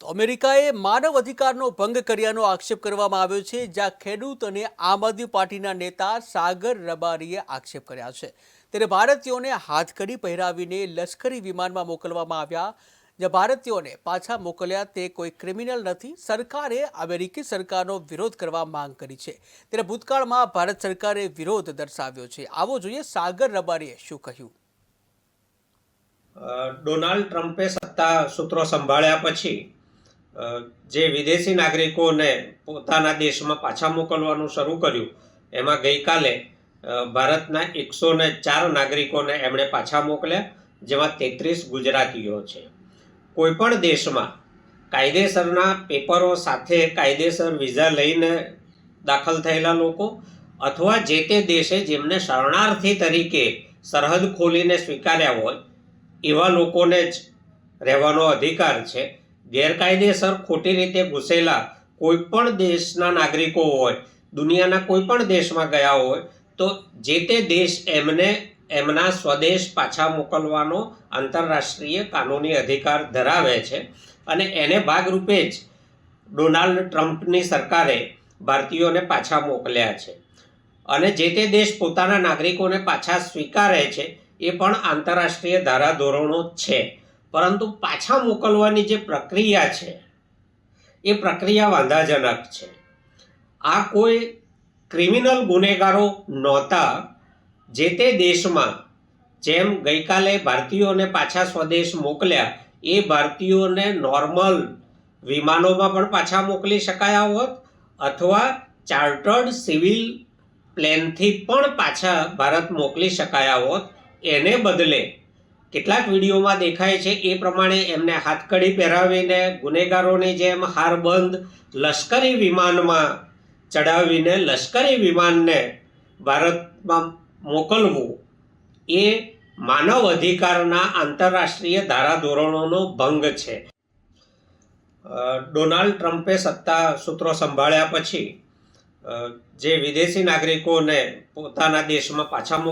તો અમેરિકાએ માનવ અધિકારનો ભંગ કર્યાનો આક્ષેપ કરવામાં આવ્યો છે, જ્યાં ખેડૂત અને આમ આદમી પાર્ટીના નેતા સાગર રબારીએ આક્ષેપ કર્યા છે। ત્યારે ભારતીયોને હાથકડી પહેરાવીને લશ્કરી વિમાનમાં મોકલવામાં આવ્યા, જ્યાં ભારતીયોને પાછા મોકલ્યા તે કોઈ ક્રિમિનલ નથી। સરકારે અમેરિકી સરકારનો વિરોધ કરવા માંગ કરી છે, ત્યારે ભૂતકાળમાં ભારત સરકારે વિરોધ દર્શાવ્યો છે। આવો જોઈએ સાગર રબારીએ શું કહ્યું। ડોનાલ્ડ ટ્રમ્પે સત્તા સૂત્રો સંભાળ્યા પછી જે વિદેશી નાગરિકોને પોતાના દેશમાં પાછા મોકલવાનું શરૂ કર્યું, એમાં ગઈકાલે ભારતના 104 નાગરિકોને એમણે પાછા મોકલ્યા, જેમાં 33 ગુજરાતીઓ છે। કોઈપણ દેશમાં કાયદેસરના પેપરો સાથે કાયદેસર વિઝા લઈને દાખલ થયેલા લોકો અથવા જે તે દેશે જેમને શરણાર્થી તરીકે સરહદ ખોલીને સ્વીકાર્યા હોય એવા લોકોને જ રહેવાનો અધિકાર છે। ગેરકાયદેસર ખોટી રીતે ઘૂસેલા કોઈ પણ દેશના નાગરિકો હોય, દુનિયાના કોઈ પણ દેશમાં ગયા હોય તો જે તે દેશ એમને એમના સ્વદેશ પાછા મોકલવાનો આંતરરાષ્ટ્રીય કાનૂની અધિકાર ધરાવે છે અને એને ભાગરૂપે જ ડોનાલ્ડ ટ્રમ્પની સરકારે ભારતીયોને પાછા મોકલ્યા છે। અને જે તે દેશ પોતાના નાગરિકોને પાછા સ્વીકારે છે એ પણ આંતરરાષ્ટ્રીય ધારાધોરણો છે, પરંતુ પાછા મોકલવાની જે પ્રક્રિયા છે એ પ્રક્રિયા વાંધાજનક છે। આ કોઈ ક્રિમિનલ ગુનેગારો નહોતા। જે તે દેશમાં જેમ ગઈકાલે ભારતીયોને પાછા સ્વદેશ મોકલ્યા એ ભારતીયોને નોર્મલ વિમાનોમાં પણ પાછા મોકલી શકાયા હોત અથવા ચાર્ટર્ડ સિવિલ પ્લેનથી પણ પાછા ભારત મોકલી શકાયા હોત। એને બદલે કેટલાક વિડીયોમાં દેખાય છે એ પ્રમાણે એમને હાથકડી પહેરાવીને ગુનેગારોની જેમ હારબંધ લશ્કરી વિમાનમાં ચડાવીને લશ્કરી વિમાનને ભારતમાં મોકલવું એ માનવ અધિકારના આંતરરાષ્ટ્રીય ધારાધોરણોનો ભંગ છે। ડોનાલ્ડ ટ્રમ્પે સત્તા સૂત્રો સંભાળ્યા પછી જે વિદેશી નાગરિકોને પોતાના દેશમાં પાછા